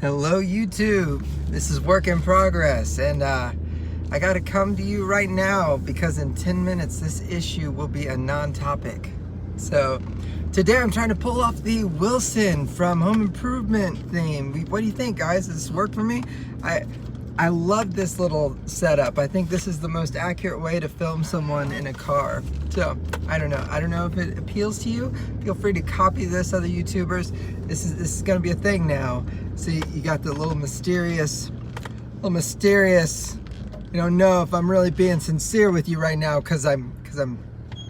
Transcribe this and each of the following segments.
Hello YouTube, this is work in progress, and I gotta come to you right now because in 10 minutes this issue will be a non-topic. So today I'm trying to pull off the Wilson from Home Improvement theme. What do you think, guys? Does this work for me? I love this little setup. I think this is the most accurate way to film someone in a car. So I don't know if it appeals to you. Feel free to copy this, other YouTubers. This is gonna be a thing now. So you got the little mysterious. You don't know if I'm really being sincere with you right now because I'm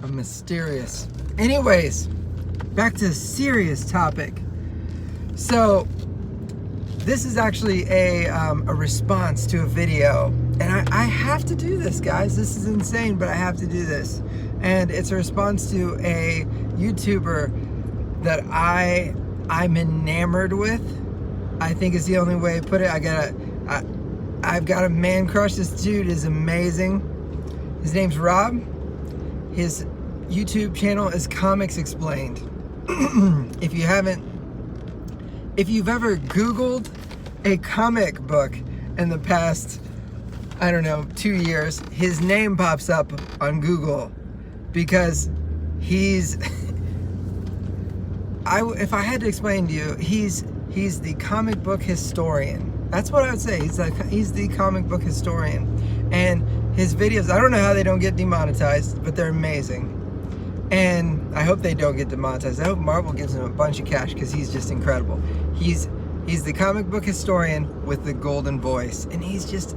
mysterious. Anyways, back to the serious topic. So this is actually a response to a video, and I have to do this, guys. This is insane, but I have to do this. And it's a response to a YouTuber that I'm enamored with. I think is the only way to put it. I've got a man crush. This dude is amazing. His name's Rob. His YouTube channel is Comics Explained. If you've ever Googled a comic book in the past, I don't know, 2 years, his name pops up on Google because he's, if I had to explain to you, he's the comic book historian. That's what I would say. He's the comic book historian. And his videos, I don't know how they don't get demonetized, but they're amazing. And I hope they don't get demonetized. I hope Marvel gives him a bunch of cash because he's just incredible. He's the comic book historian with the golden voice, and he's just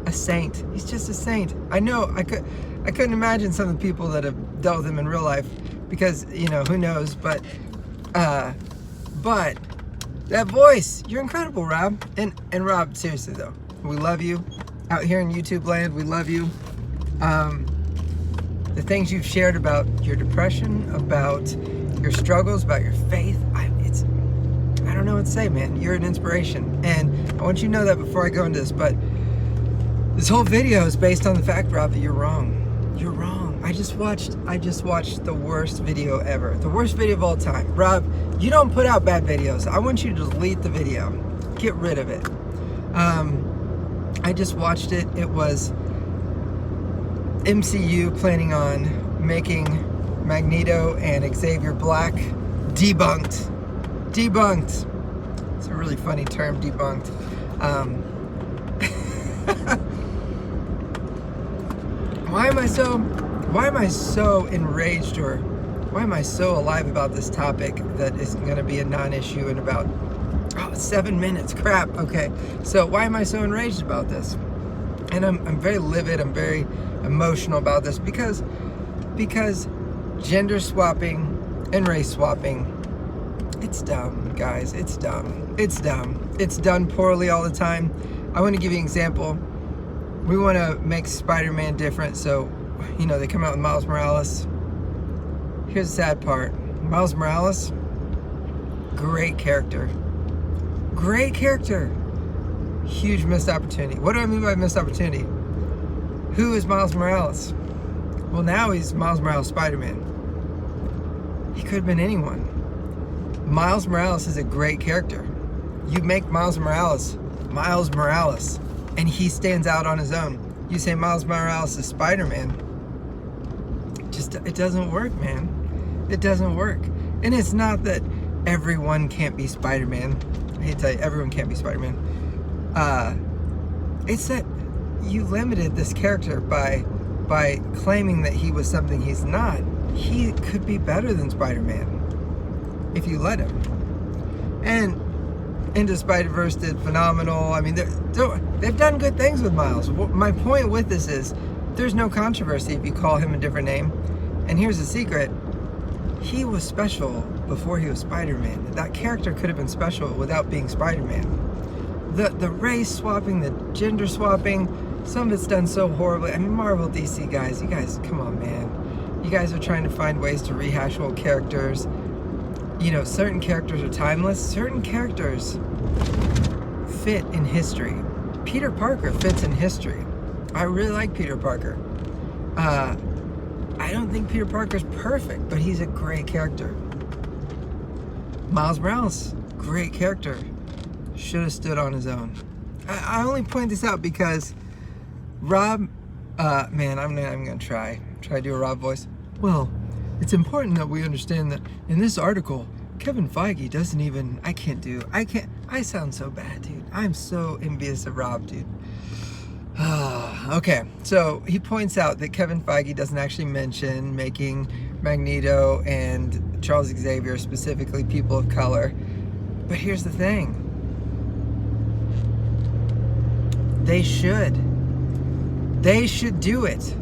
a saint. He's just a saint. I know I couldn't imagine some of the people that have dealt with him in real life because, you know, who knows, but that voice, you're incredible, Rob. And Rob, seriously though, we love you. Out here in YouTube land, we love you. The things you've shared about your depression, about your struggles, about your faith, I don't know what to say, man. You're an inspiration. And I want you to know that before I go into this, but this whole video is based on the fact, Rob, that you're wrong. You're wrong. I just watched the worst video ever. The worst video of all time. Rob, you don't put out bad videos. I want you to delete the video. Get rid of it. I just watched it. It was MCU planning on making Magneto and Xavier Black debunked. Debunked. It's a really funny term, debunked. Why am I so enraged, or why am I so alive about this topic that is going to be a non-issue in about 7 minutes? Crap. Okay. So why am I so enraged about this? And I'm very livid. I'm very emotional about this because gender swapping and race swapping, it's dumb, guys. It's dumb. It's dumb. It's done poorly all the time. I want to give you an example. We want to make Spider-Man different, so, you know, they come out with Miles Morales. Here's the sad part. Miles Morales, great character. Great character. Huge missed opportunity. What do I mean by missed opportunity? Who is Miles Morales? Well, now he's Miles Morales Spider-Man. He could have been anyone. Miles Morales is a great character. You make Miles Morales, and he stands out on his own. You say Miles Morales is Spider-Man. It doesn't work, man. It doesn't work. And it's not that everyone can't be Spider-Man. I hate to tell you, everyone can't be Spider-Man. It's that you limited this character by claiming that he was something he's not. He could be better than Spider-Man if you let him. And Into Spider-Verse did phenomenal. I mean, they've done good things with Miles. My point with this is there's no controversy if you call him a different name. And here's the secret. He was special before he was Spider-Man. That character could have been special without being Spider-Man. The race swapping, the gender swapping, some of it's done so horribly. I mean, Marvel, DC guys, you guys, come on, man. You guys are trying to find ways to rehash old characters. You know, certain characters are timeless. Certain characters fit in history. Peter Parker fits in history. I really like Peter Parker. I don't think Peter Parker's perfect, but he's a great character. Miles Morales, great character. should have stood on his own. I only point this out because Rob, man, I'm not even gonna try to do a Rob voice. Well, it's important that we understand that in this article, Kevin Feige doesn't even, I sound so bad, dude. I'm so envious of Rob, dude. Okay, so he points out that Kevin Feige doesn't actually mention making Magneto and Charles Xavier, specifically people of color. But here's the thing. They should do it.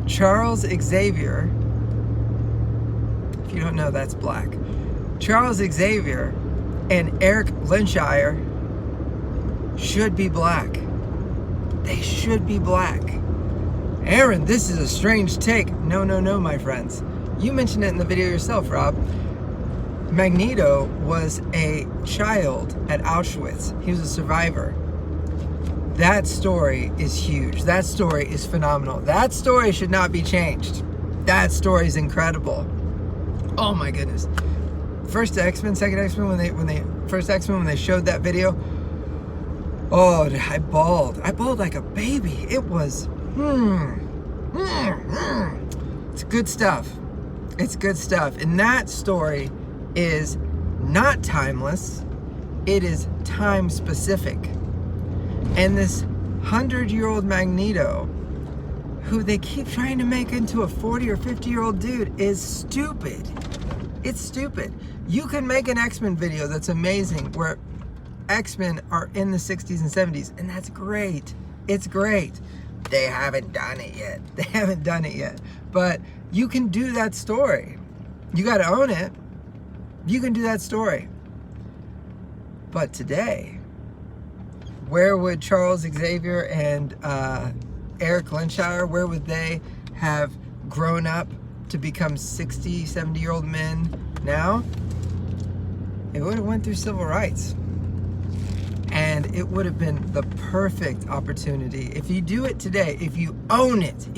Charles Xavier, if you don't know, that's black. Charles Xavier and Eric Lynchire should be black. They should be black. Aaron, this is a strange take. No, my friends. You mentioned it in the video yourself, Rob. Magneto was a child at Auschwitz. He was a survivor. That story is huge. That story is phenomenal. That story should not be changed. That story is incredible. Oh my goodness. First X-Men, second X-Men, when they showed that video, oh, I bawled. I bawled like a baby. It was, It's good stuff. It's good stuff. And that story is not timeless. It is time specific. And this 100-year-old Magneto, who they keep trying to make into a 40 or 50-year-old dude, is stupid. It's stupid. You can make an X-Men video that's amazing where X-Men are in the 60s and 70s, and that's great. It's great. They haven't done it yet. They haven't done it yet. But you can do that story. You got to own it. You can do that story. But today, where would Charles Xavier and Eric Lynchire, where would they have grown up to become 60, 70-year-old men now? It would have went through civil rights. And it would have been the perfect opportunity. If you do it today, if you own it,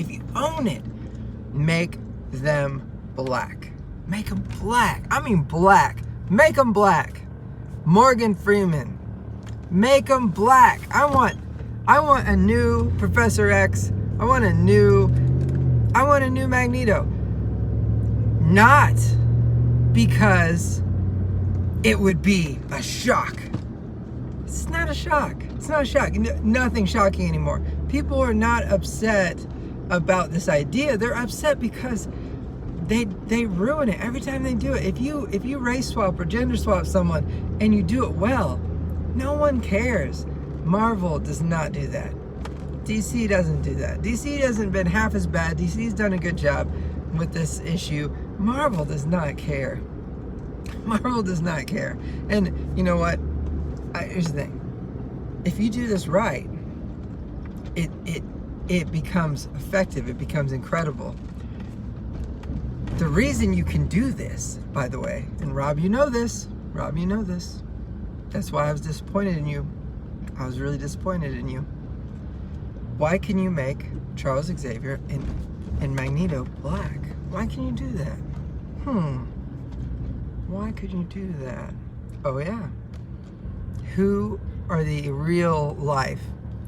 make them black. Make them black. I mean black. Make them black. Morgan Freeman. Make them black. I want a new Professor X. I want a new Magneto. Not because it would be a shock. It's not a shock. It's not a shock. Nothing shocking anymore. People are not upset about this idea. They're upset because they ruin it every time they do it. If you race swap or gender swap someone and you do it well, no one cares. Marvel does not do that. DC doesn't do that. DC hasn't been half as bad. DC's done a good job with this issue. Marvel does not care. Marvel does not care. And you know what? Here's the thing. If you do this right, it becomes effective. It becomes incredible. The reason you can do this, by the way, and Rob, you know this. Rob, you know this. That's why I was disappointed in you. I was really disappointed in you. Why can you make Charles Xavier and Magneto black? Why can you do that? Why could you do that? Oh yeah. Who are the real life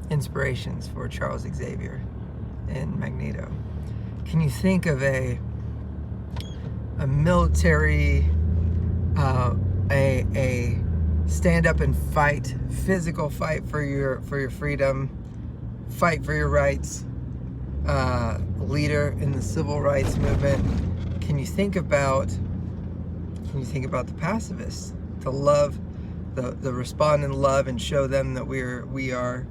inspirations for Charles Xavier and Magneto? Can you think of a military, a stand up and fight, physical fight for your freedom, fight for your rights, leader in the civil rights movement? Can you think about the pacifists, to love, the respond in love and show them that we are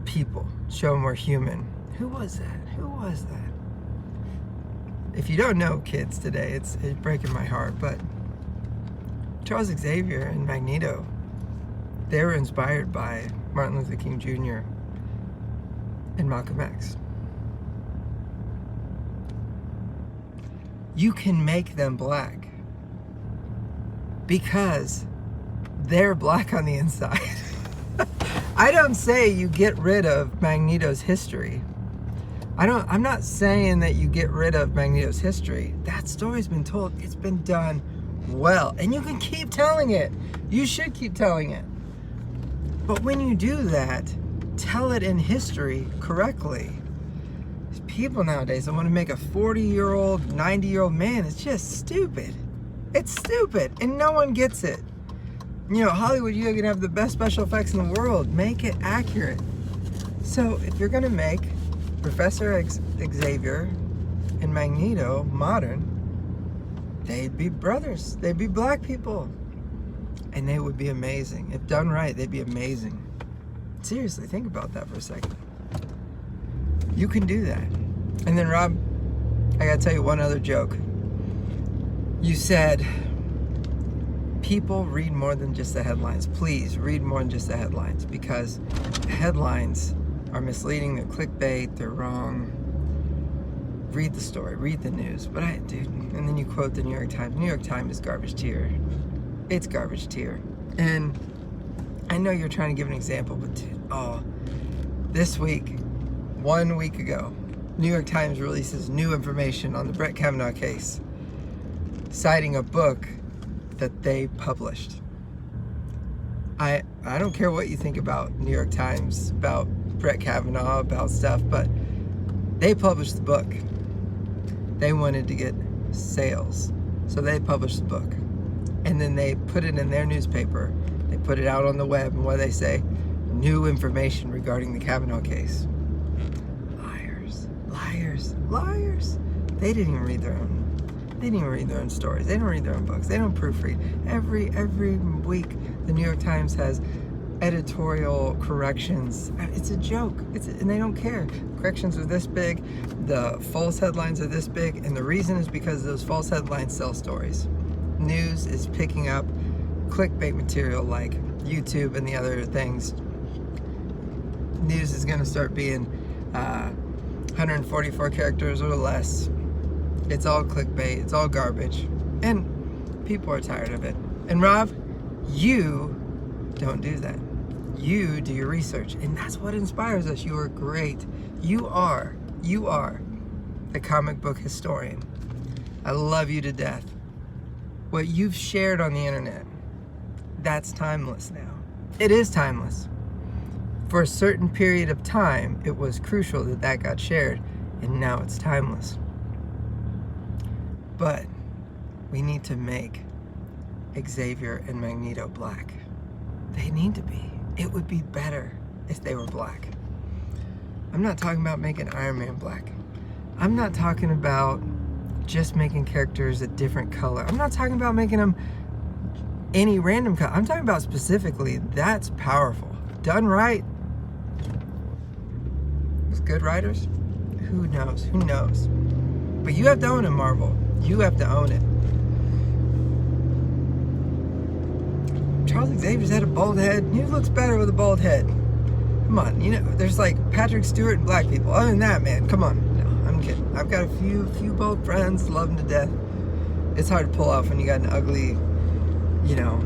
people, show them we're human? Who was that? If you don't know, kids, today, it's breaking my heart, but Charles Xavier and Magneto, they were inspired by Martin Luther King Jr. and Malcolm X. You can make them black because they're black on the inside. I don't say you get rid of Magneto's history. I'm not saying that you get rid of Magneto's history. That story's been told. It's been done well. And you can keep telling it. You should keep telling it. But when you do that, tell it in history correctly. People nowadays that want to make a 40-year-old, 90-year-old man, it's just stupid. It's stupid, and no one gets it. You know, Hollywood, you're going to have the best special effects in the world. Make it accurate. So if you're going to make Professor Xavier and Magneto modern, they'd be brothers. They'd be black people. And they would be amazing. If done right, they'd be amazing. Seriously, think about that for a second. You can do that. And then, Rob, I gotta tell you one other joke. You said, people read more than just the headlines. Please read more than just the headlines, because the headlines are misleading, they're clickbait, they're wrong. Read the story, read the news. But dude, and then you quote the New York Times. New York Times is garbage tier. It's garbage tier. And I know you're trying to give an example, but dude, this week, 1 week ago, New York Times releases new information on the Brett Kavanaugh case, citing a book that they published. I don't care what you think about New York Times, about Brett Kavanaugh, about stuff, but they published the book. They wanted to get sales, so they published the book. And then they put it in their newspaper. They put it out on the web, and what do they say? New information regarding the Kavanaugh case. Liars. They didn't even read their own. They didn't even read their own stories. They don't read their own books. They don't proofread. Every week, the New York Times has editorial corrections. It's a joke. And they don't care. Corrections are this big. The false headlines are this big. And the reason is because those false headlines sell stories. News is picking up clickbait material like YouTube and the other things. News is going to start being 144 characters or less. It's all clickbait. It's all garbage. And people are tired of it. And Rob, you don't do that. You do your research. And that's what inspires us. You are great. You are a comic book historian. I love you to death. What you've shared on the internet, that's timeless now. It is timeless. For a certain period of time, it was crucial that that got shared, and now it's timeless. But we need to make Xavier and Magneto black. They need to be. It would be better if they were black. I'm not talking about making Iron Man black. I'm not talking about just making characters a different color. I'm not talking about making them any random color. I'm talking about specifically, that's powerful. Done right. With good writers? Who knows? Who knows? But you have to own it, Marvel. You have to own it. Charles Xavier's had a bald head. He looks better with a bald head. Come on, you know, there's like Patrick Stewart and black people. Other than that, man, come on. No, I'm kidding. I've got a few bald friends, love them to death. It's hard to pull off when you got an ugly, you know,